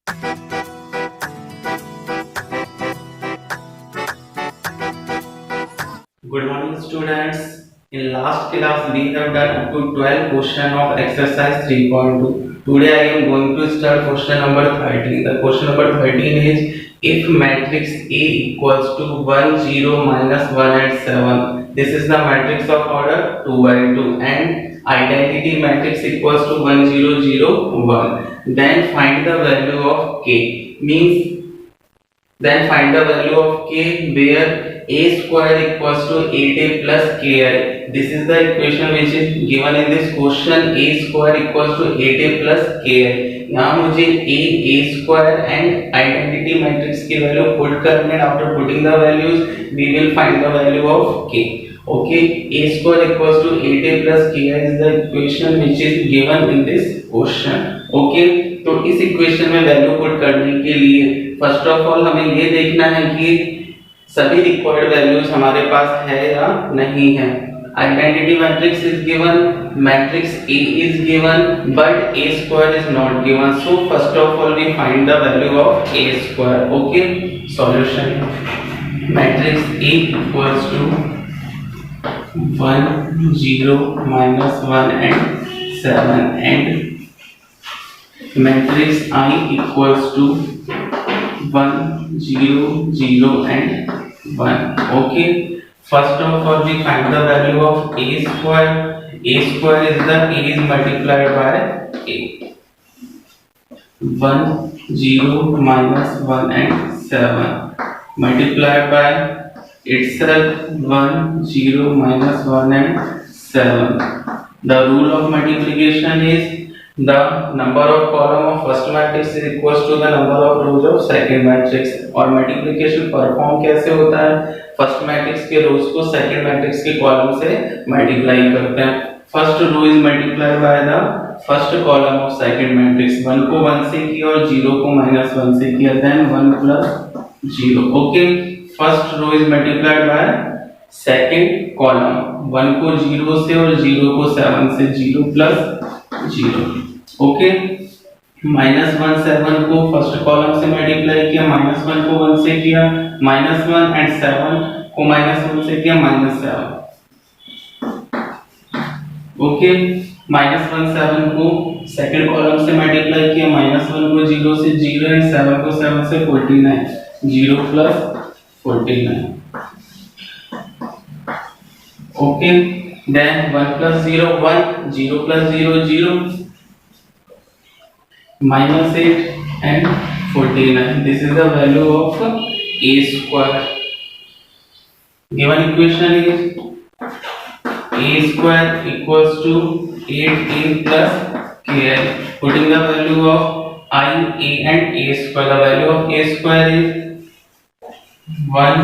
Good morning, students. In last class, we have done up to 12 question of exercise 3.2. Today, I am going to start question number 13. The question number 13 is if matrix A equals to 1, 0, minus 1 and 7. This is the matrix of order 2 by 2 and identity matrix equals to 1, 0, 0, 1. Then find the value of K. Means then find the value of k where a square equals to 8a plus ki. This is the equation which is given in this question. A square equals to 8a plus ki. यहाँ मुझे a square and identity matrix की value put करने हैं. After putting the values, we will find the value of k. Okay, a square equals to 8a plus ki is the equation which is given in this question. Okay, तो इस equation में value put करने के लिए first of all हमें ये देखना है कि सभी रिक्वायर्ड वैल्यूज हमारे पास है या नहीं है. Identity matrix is given, matrix A is given but A square is not given. So first of all we find the value of A square. Okay, solution. Matrix A equals to 1, 0, minus 1 and 7 and matrix I equals to 1, 0, 0 and 1. Okay, first of all we find the value of A square. A square is the A is multiplied by A. 1, 0, minus 1 and 7 multiplied by itself 1, 0, minus 1 and 7. The rule of multiplication is the number of column of first matrix is equals to the number of rows of second matrix. और multiplication perform कैसे होता है? First matrix के rows को second matrix के column से multiply करते हैं. First row is multiplied by the first column of second matrix. 1 को 1 से किया और 0 को -1 से किया, then 1 plus 0. Okay, first row is multiplied by second column. 1 को 0 से और 0 को 7 से, 0 प्लस 0. ओके, -1 7 को फर्स्ट कॉलम से मल्टीप्लाई किया, -1 को 1 से किया, -1 एंड 7 को -1 से किया, -7. ओके, -1 7 को सेकंड कॉलम से मल्टीप्लाई किया, -1 को 0 से 0 एंड 7 को 7 से 49, 0 plus 49. Okay, then 1 plus 0 1, 0 plus 0 0, minus 8 and 49. This is the value of A square. Given equation is A square equals to 8A plus Ki. Putting the value of I, A and A square. The value of A square is 1,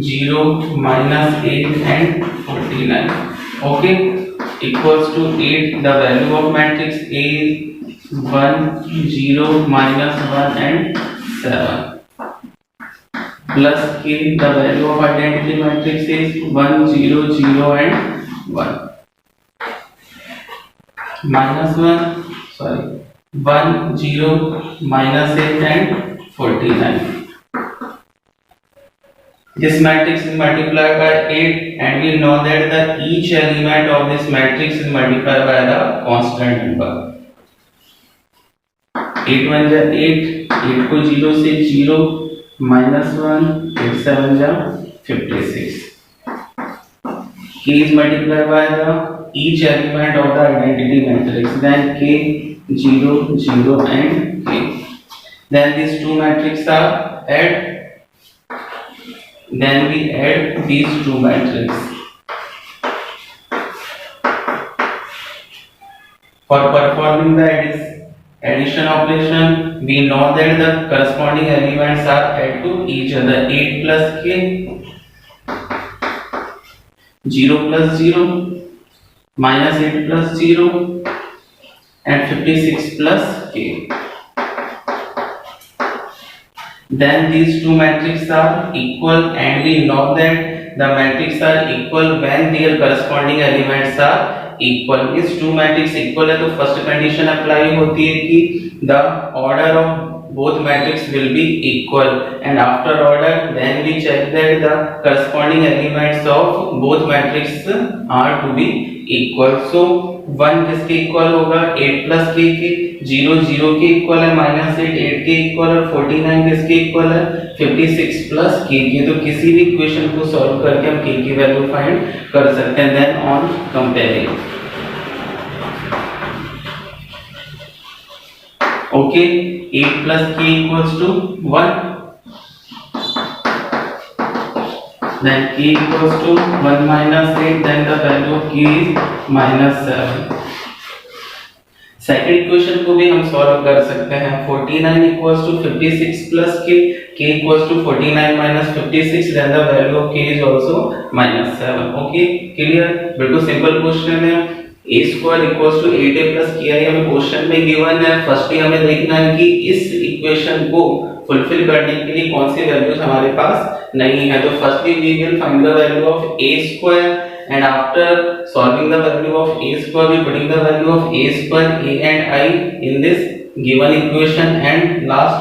0, minus 8 and 49. Okay, equals to 8. The value of matrix A is 1, 0, minus 1 and 7. Plus K, the value of identity matrix is 1, 0, 0 and 1. Minus 1, 0, minus 8 and 49. This matrix is multiplied by 8 and we know that the each element of this matrix is multiplied by the constant number. 8 1 जा 8, 8 को 0 से 0, -1, 8 7 जा 56. K is multiplied by the each element of the identity matrix. Then K 0 0 and K. Then these two matrices are add. Then we add these two matrices. For performing the addition operation, we know that the corresponding elements are add to each other. 8 plus K, 0 plus 0, minus 8 plus 0 and 56 plus K. Then these two matrices are equal and we know that the matrices are equal when their corresponding elements are equal. इस two matrix equal है तो first condition apply होती है कि the order of both matrix will be equal, and after order then we check that the corresponding elements of both matrix are to be equal. So 1 किसके equal होगा 8 plus के 0 0 के equal है -8 8 के equal है 49 किसके इक्वल है 56 plus के। तो किसी भी इक्वेशन को सॉल्व करके हम के की वैल्यू फाइंड कर सकते हैं। Then on comparing, okay 8 plus k equals to 1, then k equals to 1 minus 8, then the value of k is -7। Second equation को भी हम सॉल्व कर सकते हैं। 49 equals to 56 plus k equals to 49 minus 56, then the value of k is also -7। Okay clear, बिल्कुल simple question है। a square equals to 8a plus ki हमें question में गिवन है। फर्स्टली हमें देखना है कि इस इक्वेशन को फुलफिल करने के लिए कौन सी वैल्यूज हमारे पास नहीं है। तो firstly we will find the value of a square, and after solving the value of a square we putting the value of a square, a and I in this given equation, and last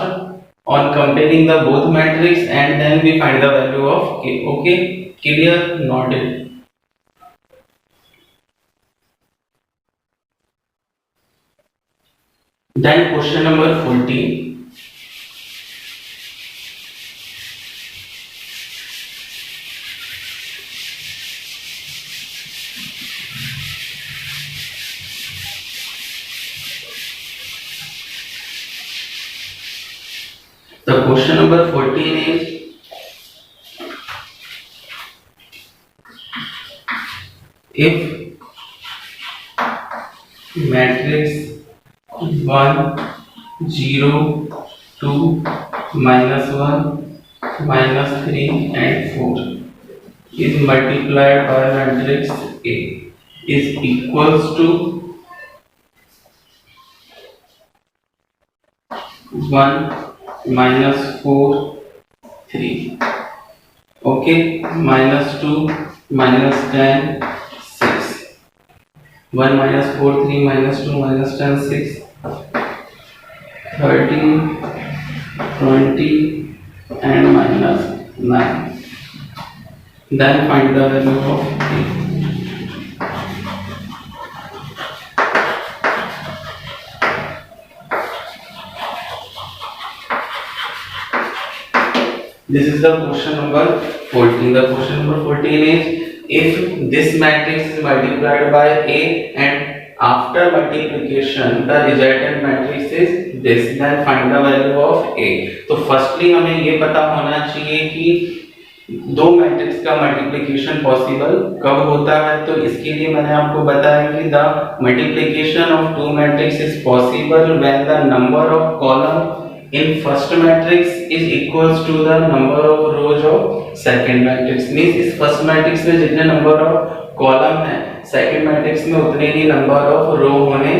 on comparing the both matrix and then we find the value of k। okay clear, noted। then question number 14, the question number 14 is if matrix 1 0 2 -1 -3 and 4 is multiplied by matrix A is equals to 1 -4 3, okay -2 -10 6, 1 -4 3 -2 -10 6, 13 20 and -9, then find the value of k। This is the question number 14। The question number 14 is if this matrix is multiplied by A and after multiplication the resultant matrix is this, then find the value of A। तो firstly हमें ये पता होना चाहिए कि दो matrix का multiplication possible कब होता है। तो इसके लिए मैंने आपको बताया कि the multiplication of two matrix is possible when the number of column in first matrix is equals to the number of rows of second matrix। Means इस फर्स्ट मैट्रिक्स में जितने नंबर ऑफ कॉलम है second matrix में उतने ही number of रो होने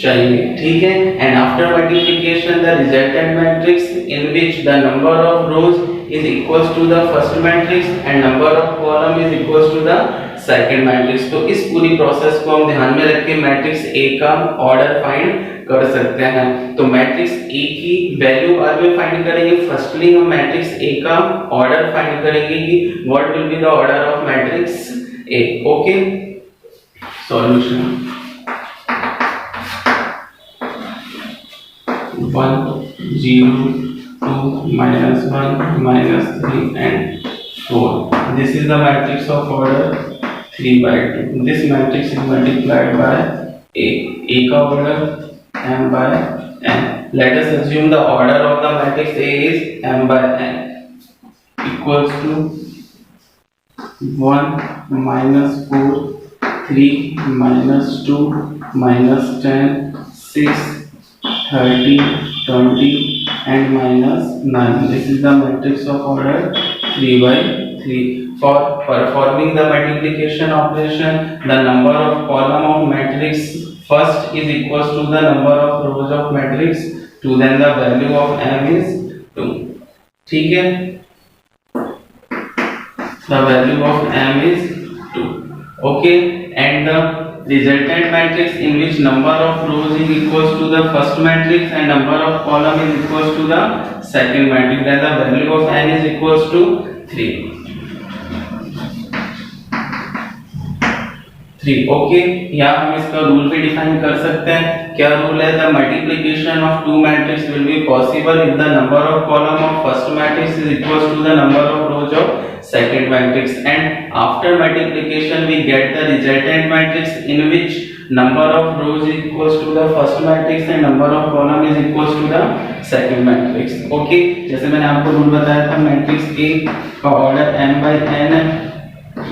चाहिए, ठीक है। And after multiplication the resultant matrix in which the number of rows is equals to the first matrix and number of column is equals to the second matrix. तो इस पूरी process को हम ध्यान में रख के मैट्रिक्स ए का ऑर्डर फाइंड कर सकते हैं। तो मैट्रिक्स ए की वैल्यू बाद में फाइंड करेंगे। फर्स्टली हम मैट्रिक्स ए का ऑर्डर फाइंड करेंगे कि what will be the order of matrix A. Okay solution 1 0 2 -1 -3 and 4। this is the matrix of order 3/2। this matrix is multiplied by a का order m by n। let us assume the order of the matrix A is m by n equals to 1 -4 3 -2 -10 6 30 20 and -9। this is the matrix of order 3/3। for performing the multiplication operation the number of column of matrix first is equals to the number of rows of matrix 2, then the value of m is 2, ठीक है। the value of m is 2, okay। and the resultant matrix in which number of rows is equals to the first matrix and number of column is equals to the second matrix, then the value of n is equals to 3. Okay, यहाँ हम इसका rule भी define कर सकते हैं. क्या rule है? The multiplication of two matrix will be possible if the number of column of first matrix is equals to the number of rows of second matrix, and after multiplication we get the resultant matrix in which number of rows is equals to the first matrix and number of column is equals to the second matrix. Okay, जैसे मैंने आपको rule बताया था, matrix A का order m by n है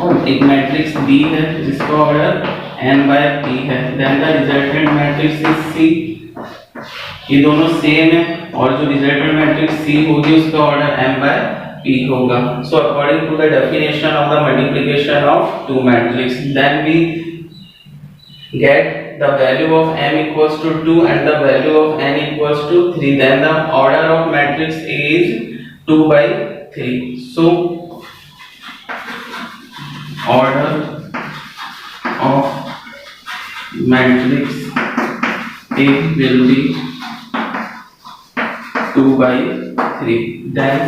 और एक matrix B है जिसका ऑर्डर n by p है, then the resultant matrix is C. ये दोनों सेम है और जो रिजल्टेंट मैट्रिक्स C होगी उसका ऑर्डर m by p होगा. So according to the definition of the multiplication of two matrix, then we get the value of m equals to 2 and the value of n equals to 3, then the order of matrix A is 2 by 3. So order of matrix A will be 2 by 3. Then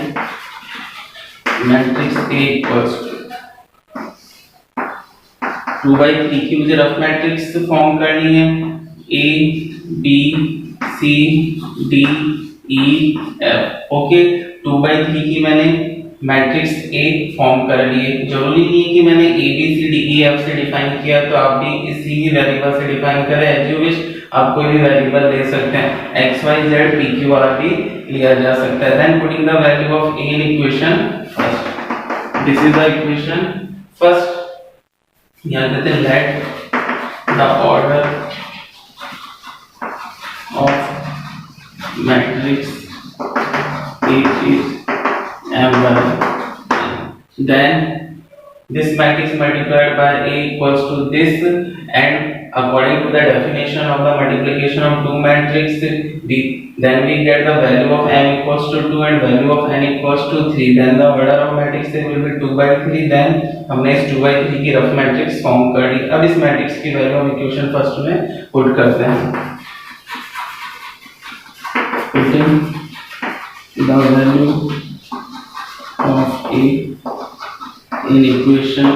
matrix A equals to 2 by 3 की मुझे rough matrix form करनी है. A B C D E F. Okay, 2 by 3 की मैंने matrix A form कर लिए. जरूरी नहीं है कि मैंने A B C D E F से डिफाइन किया, तो आप भी इसी ही वेरिएबल से डिफाइन करें. एज यू विश, आप कोई भी वेरिएबल ले सकते हैं. x y z p q r भी लिया जा सकता है. Then putting the value of A in equation first. This is the equation first. यहाँ कहते हैं let the order of matrix A is m by n. Then this matrix multiplied by A equals to this, and according to the definition of the multiplication of two matrix, then we get the value of m equals to 2 and value of n equals to 3. Then the order of matrix will be 2 by 3. Then हमने इस 2 by 3 की rough matrix form कर ली. अब इस matrix की value हम equation first में put करते हैं. Putting the value of A in equation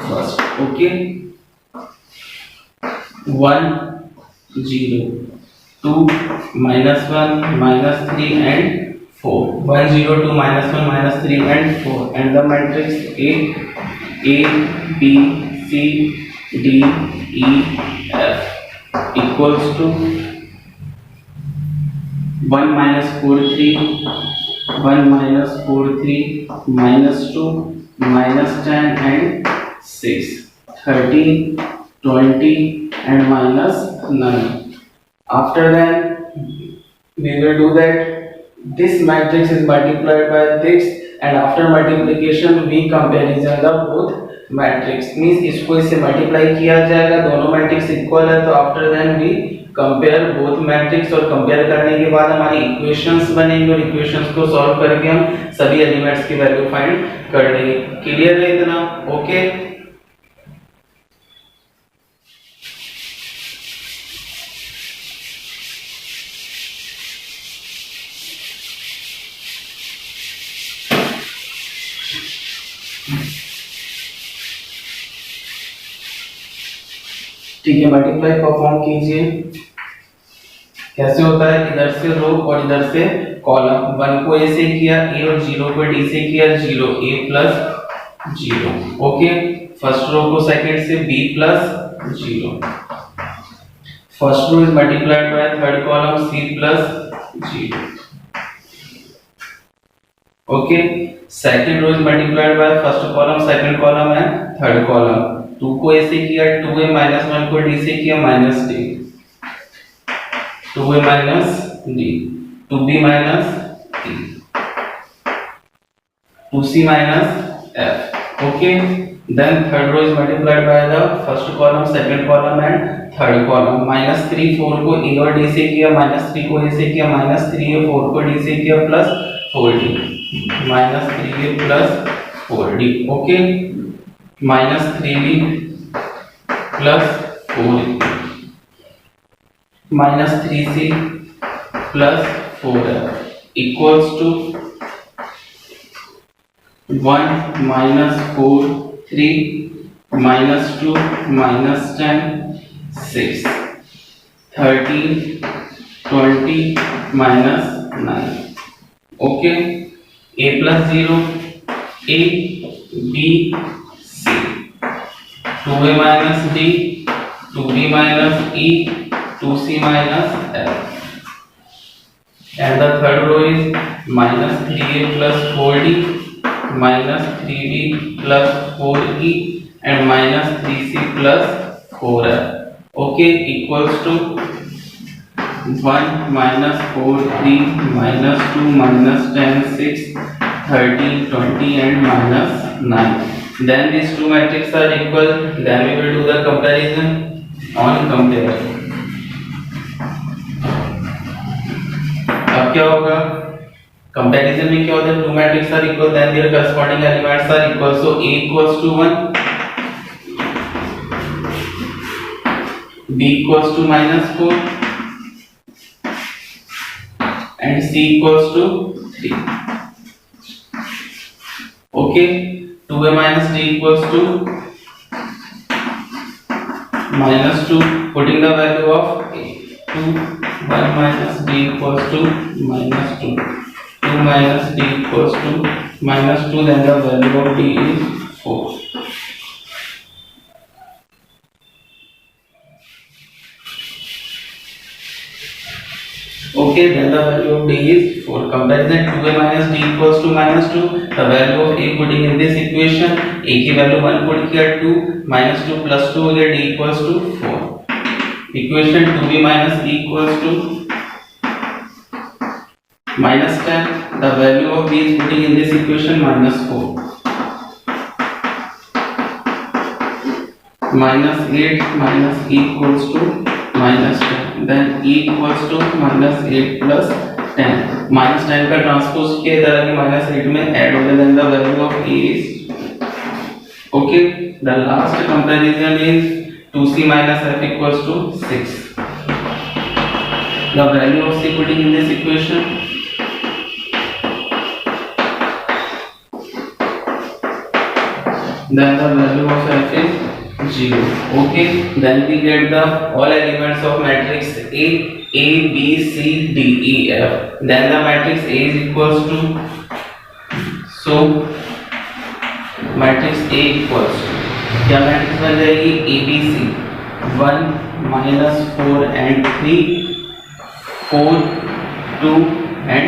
first. Okay, 1 0 2 minus 1 minus 3 and 4. 1 0 2 minus 1 minus 3 and 4, and the matrix A B C D E F equals to 1 minus 4 3 1 minus 4 3 minus 2 minus 10 and 6 13 20 and minus 9. After that we will do that this matrix is multiplied by this, and after multiplication we comparison the both matrix. means इसको इससे multiply किया जाएगा, दोनों matrix equal है, तो after then we compare both matrix, और compare करने के बाद हमारी इक्वेशंस बनेंगे और इक्वेशंस को सॉल्व करके हम सभी एलिमेंट्स की वैल्यू फाइंड कर लेंगे. क्लियर है इतना? ओके, ठीक है. मल्टीप्लाई परफॉर्म कीजिए. कैसे होता है? इधर से रो और इधर से कॉलम. 1 को A से किया A और 0 को D से किया 0, A plus 0. Okay, first row को सेकंड से B plus 0. First row is multiplied by third column C plus 0. Okay, second row is multiplied by first column, second column है थर्ड कॉलम. 2 को A से किया 2A minus 1 को D से किया minus D. 2A minus D, 2B minus D, 2C minus F. Okay, then third row is multiplied by the first column, second column and third column. Minus 3 4 को A और D से किया, minus 3 को A से किया minus 3A, 4 को D से किया plus 4D, minus 3A plus 4D. Okay, minus 3B plus 4 minus 3c plus 4f equals to 1 minus 4 3 minus 2 minus 10 6 13 20 minus 9. Okay, a plus 0 a b c 2a minus d 2b minus e 2c minus f, and the third row is minus 3a plus 4d minus 3b plus 4e and minus 3c plus 4f. Okay, equals to 1 minus 4 3 minus 2 minus 10 6 13 20 and minus 9. Then these two matrices are equal. Then we will do the comparison on compare. अब क्या होगा, comparison में क्या होता है, two matrix are equal then their corresponding elements are equal. So a equals to 1, b equals to -4 and c equals to 3. Okay, 2a minus d equals to -2. Putting the value of a, 2 1 minus d equals to -2. 2 minus d equals to -2. Then the value of d is 4. Okay, then the value of d is 4. Comparison 2a minus d equals to -2. The value of a putting in this equation, a की value 1 put किया 2 -2 plus 2 हो गया, d equals to 4. Equation 2b minus e equals to -10. The value of b is putting in this equation -4. -8 minus e equals to -10. Then e equals to -8 plus 10. -10 का transpose किया इधर आके -8 में add हो गया. Then the value of e is okay. The last comparison is 2c minus f equals to 6. The value of c putting in this equation, then the value of f is 0. Okay, then we get the all elements of matrix A B C D E F. Then the matrix A is equals to, so matrix A equals to, क्या matrix बन जाएगी, A B C 1 minus 4 and 3 4 2 and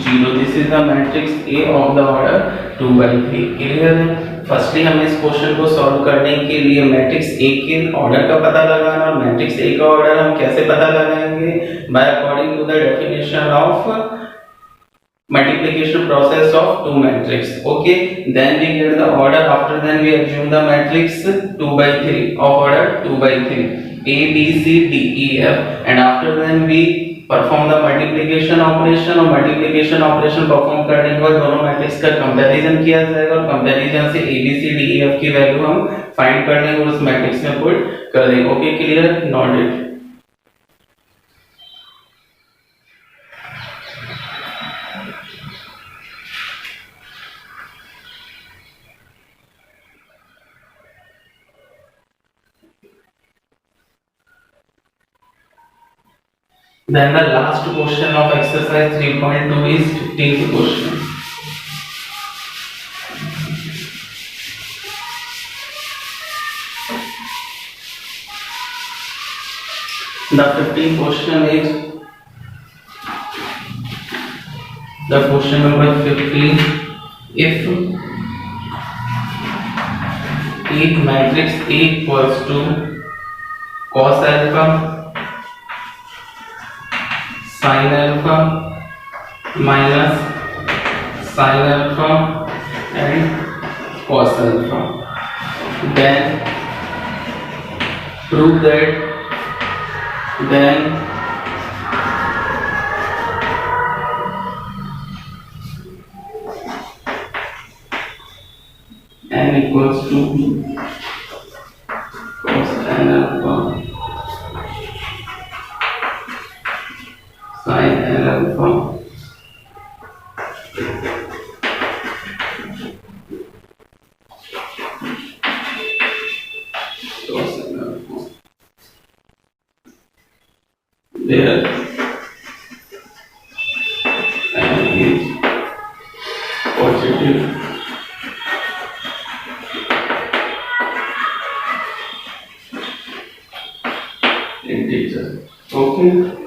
0. This is the matrix A of the order 2 by 3. Clear है. Firstly हमें इस question को solve करने के लिए मैट्रिक्स ए के ऑर्डर का पता लगाना, और मैट्रिक्स ए का ऑर्डर हम कैसे पता लगाएंगे, by according to the definition of multiplication process of two matrix. Okay, then we get the order. After then we assume the matrix 2 by 3 of order 2 by 3 A B C D E F, and after then we perform the multiplication operation, और multiplication operation perform करने के बाद दोनों matrix का comparison किया जाएगा, और comparison से A B C D E F की वैल्यू हम फाइंड कर लेंगे और उस मैट्रिक्स में पुट कर देंगे. Okay, clear, noted. Then the last question of exercise 3.2 is 15th question. The 15th question is the question number 15. If matrix A equals to cos alpha, sin alpha minus sin alpha and cos alpha, then prove that then n equals to cos n alpha There n is positive integer. Okay.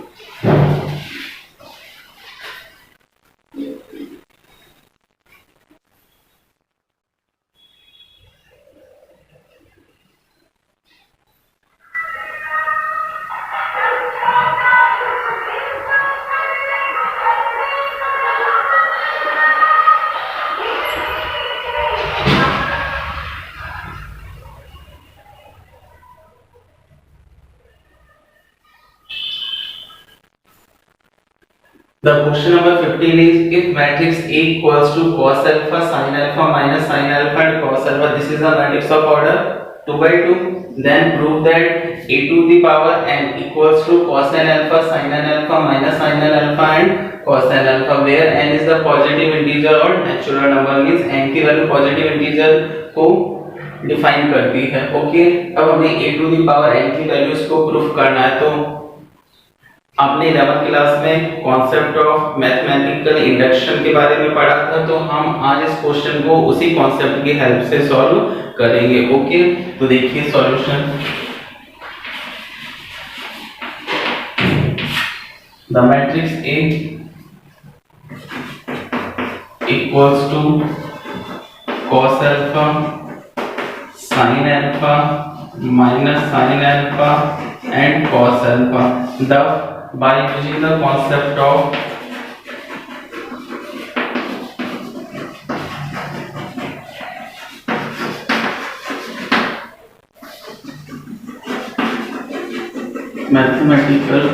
The question number 15 is if matrix A equals to cos alpha, sin alpha minus sin alpha and cos alpha, this is a matrix of order 2 by 2, then prove that a to the power n equals to cos n alpha, sin n alpha minus sin n alpha and cos n alpha, where n is the positive integer or natural number, means n की value positive integer को define करती है. Okay, अब हमें a to the power n की values को proof करना है. तो आपने 11th क्लास में कॉन्सेप्ट ऑफ मैथमेटिकल इंडक्शन के बारे में पढ़ा था, तो हम आज इस क्वेश्चन को उसी कॉन्सेप्ट की हेल्प से सॉल्व करेंगे. ओके, तो देखिए solution. The matrix A equals to cos alpha, sin alpha minus sin alpha and cos alpha. The by using the concept of mathematical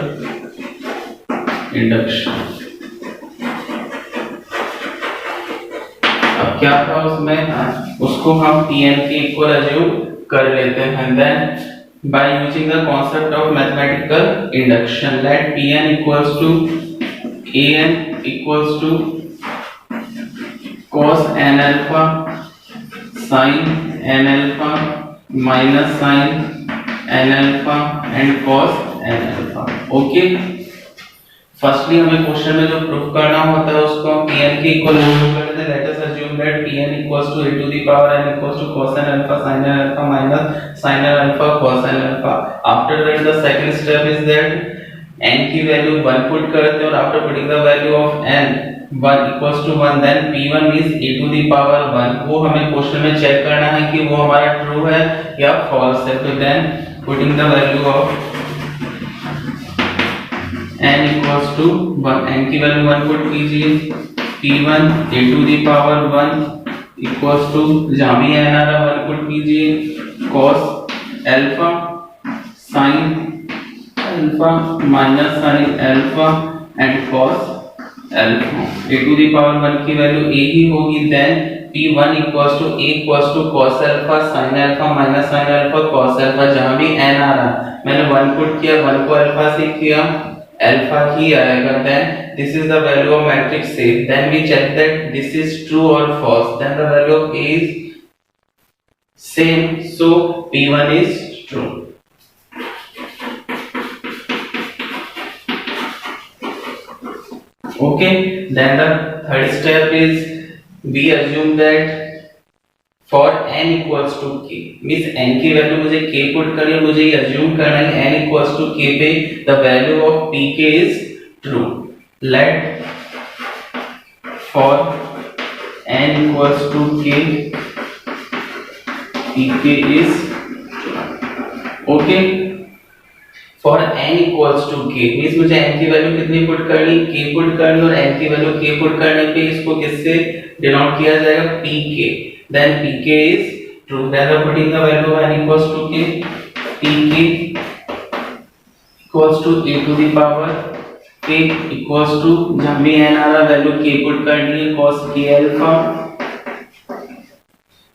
induction. अब क्या था उसमें, उसको हम Tn के इक्वल एज्यूम कर लेते हैं. Then by using the concept of mathematical induction, let Pn equals to An equals to cos n alpha sin n alpha minus sin n alpha and cos n alpha. Okay, firstly हमें question में जो proof करना होता है उसको हम Pn के equal assume कर लेते हैं. Let us assume that Pn equals to a to the power n equals to cos n alpha sin n alpha minus sin n alpha cos n alpha. After that the second step is that n की value 1 put करते हैं और after putting the value of n 1 equals to 1, then p1 is a to the power 1. वो हमें question में check करना है कि वो हमारा ट्रू है या फॉल्स है. तो then putting the value of n equals to 1, n की वैल्यू 1 पुट कीजिए. p1 a to the power 1 equals to, जहाँ भी n आ रहा 1 पुट कीजिए, cos alpha sin alpha minus sin alpha and cos alpha. a to the power 1 की value a ही होगी. then p1 equals to a equals to cos alpha sin alpha minus sin alpha cos alpha, जहाँ भी n आ रहा मैंने 1 put किया, 1 को alpha से किया, अल्फा ही आएगा. then this is the value of matrix A. then we check that this is true or false. then the value of A is same, so P1 is true. Okay, then the third step is we assume that for n equals to k, means n की value मुझे k put करनी है, मुझे ये assume करना है n equals to k पे the value of pk is true. let for n equals to k pk is okay. for n equals to k means मुझे n की वैल्यू कितनी पुट करनी, k पुट करनी, और n की value k put करने पे इसको किससे डिनोट किया जाएगा, pk. then pk is true. then putting the value of n equals to k, pk equals to a to the power k equals to, जहाँ भी n आ रहा वैल्यू k पुट करनी है, cos k alpha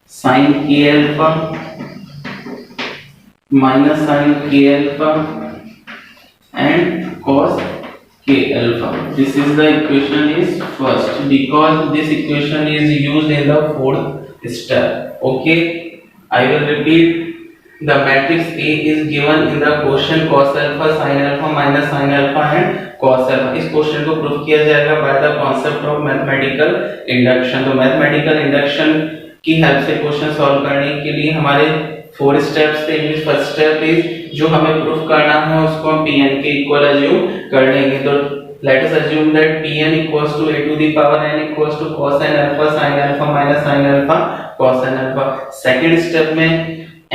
sin k alpha minus sin k alpha and cos k alpha. This is the equation is first, because this equation is used in the fourth step. Okay, I will repeat. The matrix A is given in the question cos alpha sin alpha minus sin alpha and cos alpha. इस question को prove किया जाएगा by the concept of mathematical induction. तो mathematical induction की help से question solve करने के लिए हमारे 4 स्टेप्स थे. फर्स्ट स्टेप इज जो हमें प्रूफ करना है उसको हम Pn के इक्वल अज्यूम कर लेंगे. तो let us assume that Pn equals to a to the power n equals to cos n alpha sin alpha minus sin alpha cos n alpha. Second step में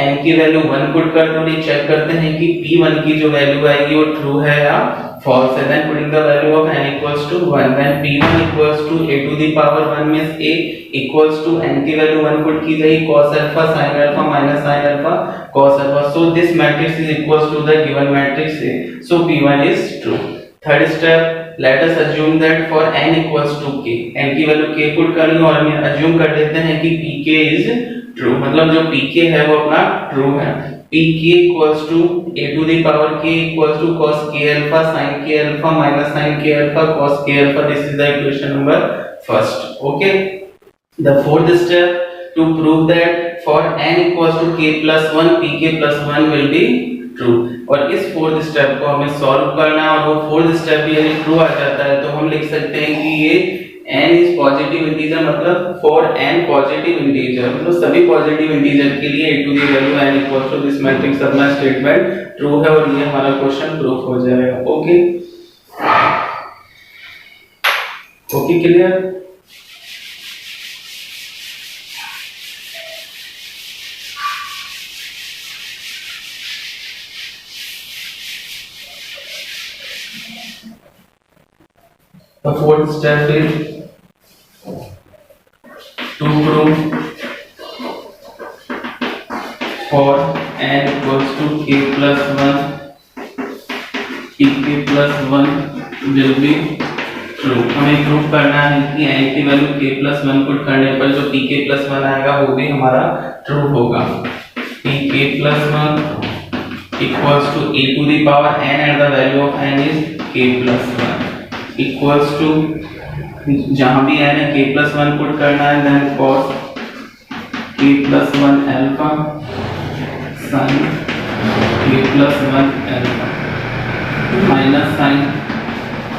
n की value 1 put करते हैं और check करते हैं कि p1 की जो वैल्यू आएगी वो ट्रू है या false है. Then putting the value of n equals to 1, when p1 equals to a to the power 1 means a equals to n की वैल्यू 1 पुट की गई cos alpha sin alpha minus sin alpha cos alpha. So this matrix is equals to the given matrix A. So p1 is true. Third step, let us assume that for n equals to k, n की value k put कर लो और हम assume कर लेते हैं कि pk is true. मतलब जो pk है वो अपना true है. pk equals to a to the power k equals to cos k alpha sin k alpha minus sin k alpha cos k alpha. This is the equation number first. Okay. The fourth step, to prove that for n equals to k plus 1 pk plus 1 will be true. और इस fourth step को हमें solve करना है और वो fourth step भी यदि ट्रू आ जाता है तो हम लिख सकते हैं कि ये n इज पॉजिटिव इंटीजर. मतलब फॉर n पॉजिटिव इंटीजर मतलब सभी पॉजिटिव इंटीजर के लिए a to the value n equals to this matrix अपना स्टेटमेंट ट्रू है और ये हमारा क्वेश्चन प्रूफ हो जाएगा. Okay okay clear. The fourth step is to prove for n equals to k plus 1 pk plus 1 will be true. हमें prove करना है कि n की वैल्यू k plus 1 पुट करने पर जो pk plus 1 आएगा वो भी हमारा ट्रू होगा. pk plus 1 equals to a to the power n and the value of n is k plus 1 equals to जहां भी n है k plus 1 पुट करना है. Then cos k plus 1 alpha sin k plus 1 alpha minus sin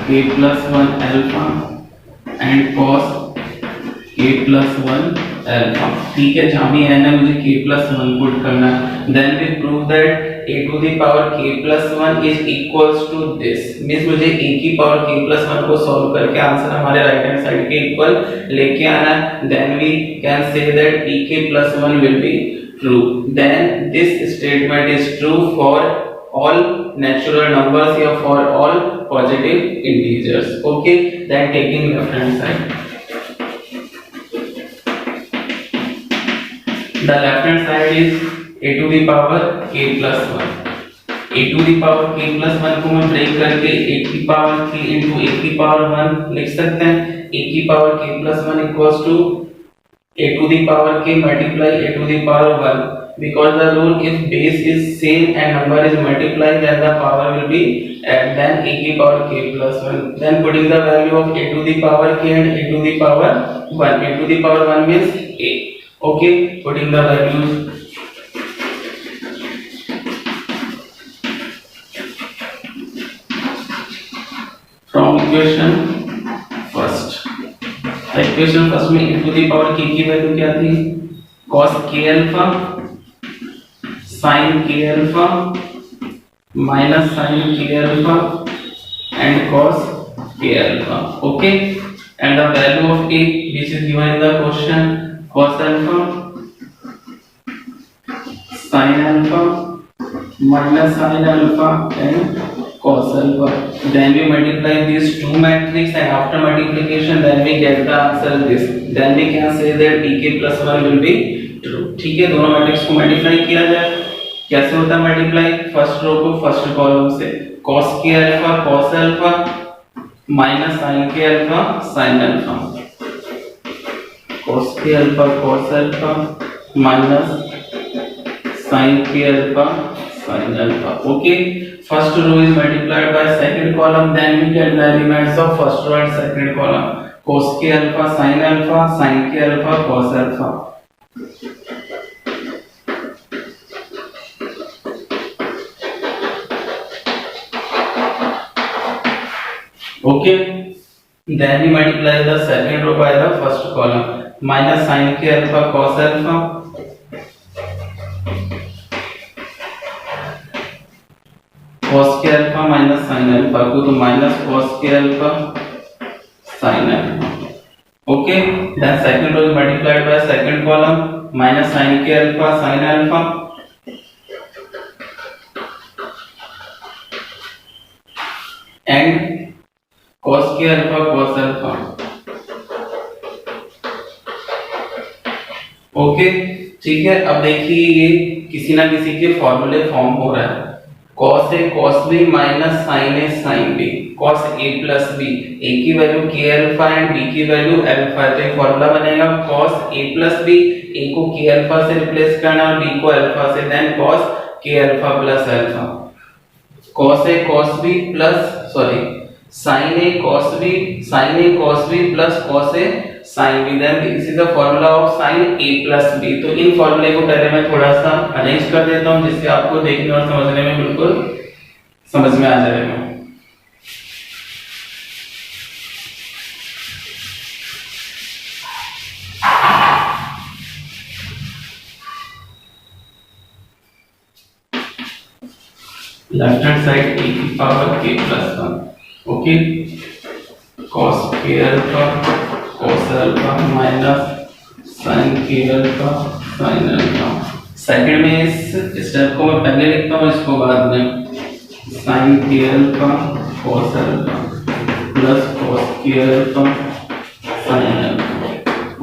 k plus 1 alpha and cos k plus 1 alpha. ठीक है, जहां भी n है मुझे k plus 1 पुट करना है. Then we prove that a to the power k plus 1 is equals to this. Means मुझे a की पावर k plus 1 को सॉल्व करके आंसर हमारे राइट हैंड साइड के इक्वल लेके आना. Then we can say that pk plus 1 will be true. then this statement is true for all natural numbers या for all positive integers. okay, then taking left hand side, the left hand side is a to the power k plus 1. a to the power k plus 1 को मैं break करके a की power k into a की power 1 लिख सकते हैं. a की power k plus 1 equals to a to the power k multiply a to the power 1, because the rule if base is same and number is multiplied then the power will be add. then a की power k plus 1, then putting the value of a to the power k and a to the power 1. a to the power 1 means a. okay, putting the values from equation first. Equation first में e to the power k की value क्या थी? cos k alpha sin k alpha minus sin k alpha and cos k alpha. okay, and the value of a which is given in the question cos alpha sin alpha minus sin alpha and cos alpha. then we multiply these two matrices and after multiplication then we get the answer this. then we can say that pk plus 1 will be true. ठीक है, दोनों matrix को multiply किया जाए. कैसे होता है multiply? First row को फर्स्ट कॉलम से cos k alpha cos alpha minus sin k alpha sin alpha, cos k alpha cos alpha minus sin k alpha sin alpha. okay, first row is multiplied by second column, then we get the elements of first row and second column. Cos k alpha, sin k alpha, cos alpha. Okay, then we multiply the second row by the first column. Minus sin k alpha, cos alpha. Cos k alpha minus sin alpha को तो minus cos k alpha sin alpha. Okay, then second row is multiplied by second column. Minus sin k alpha sin alpha. And cos k alpha cos alpha. Okay ठीक है, अब देखिए ये किसी ना किसी के फॉर्मूले फॉर्म हो रहा है. cos a cos b minus sin a sin b, cos a plus b, a की value k alpha and b की वैल्यू अल्फा. तो एक फॉर्मूला बनेगा cos a plus b, a को k अल्फा से रिप्लेस करना और b को अल्फा से, then cos k alpha plus alpha. cos a cos b plus sin a cos b plus cos a sin b, then this is the formula of sin a plus b. तो इन फॉर्मूले को पहले मैं थोड़ा सा arrange कर देता हूं जिससे आपको देखने और समझने में बिल्कुल समझ में आ जाएगा. लेफ्ट हैंड साइड a की power k plus 1. Okay, cos k alpha cos alpha minus sin k alpha sin alpha. Second में इस स्टेप को मैं पहले लिखता हूँ, इसको बाद में. sin k alpha cos alpha plus cos k alpha sin alpha.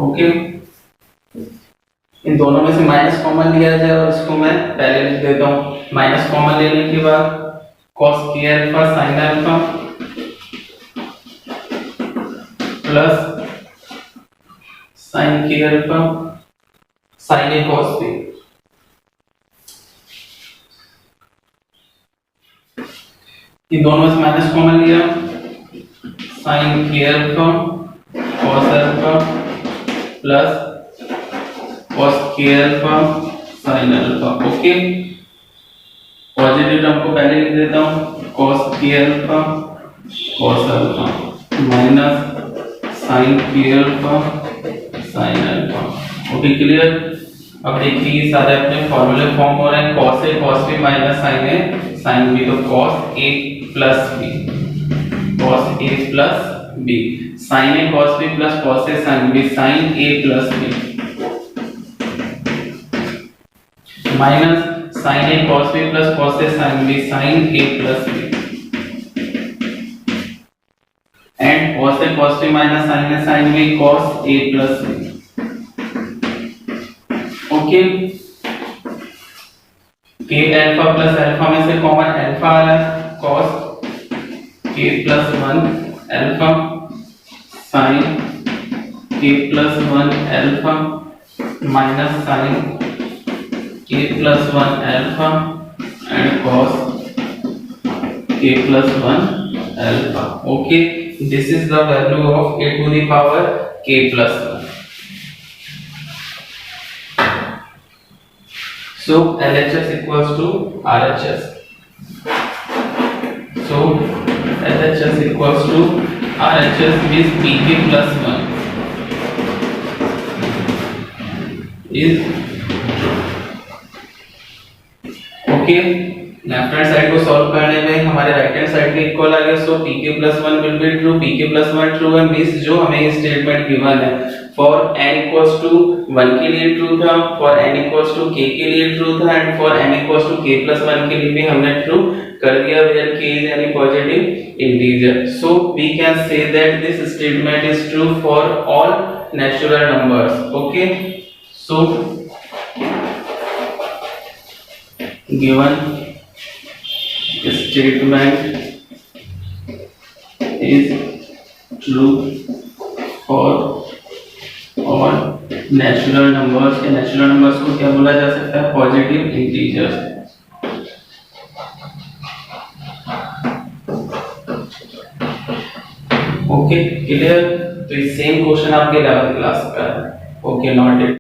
Okay, इन दोनों में से माइनस कॉमन लिया जाए और इसको मैं पहले लिख देता हूँ. माइनस कॉमन लेने के बाद cos k alpha sin alpha plus sin k alpha sin a cos b. इन दोनों में से माइनस कॉमन लिया, sin k alpha cos alpha plus cos k alpha sin alpha. Okay, positive term को पहले लिख देता हूँ, cos k alpha cos alpha minus sin k alpha sin alpha. Okay clear. अब देखिए ये सारे अपने फॉर्मूले फॉर्म हो रहे हैं. cos a cos b minus sin a sin b, तो cos a plus b sin a cos b plus cos a sin b sin a plus b minus sin a cos b plus cos a sin b sin a plus b and cos a cos b minus sin a sin b cos a plus b. Okay, k alpha plus alpha में से common alpha आ रहा है, cos k plus 1 alpha sin k plus 1 alpha minus sin k plus 1 alpha and cos k plus 1 alpha. Okay, this is the value of a to the power k plus 1. So LHS equals to RHS. So LHS equals to RHS means PK plus 1 is okay. Left hand side को solve करने में हमारे right hand side के equal आ गया. So pk plus 1 will be true. pk plus 1 true है, means जो हमें ये स्टेटमेंट गिवन है फॉर n इक्वल्स टू 1 के लिए ट्रू था, for n equals to k के लिए ट्रू था and for n equals to k plus 1 के लिए भी हमने ट्रू कर दिया where k is any positive integer. So we can say that this statement is true for all natural numbers. Okay, so given statement is true for all natural numbers. के natural numbers को क्या बोला जा सकता है? Positive integers. Okay clear. तो ये same question आपके 11th क्लास का है। Okay not it.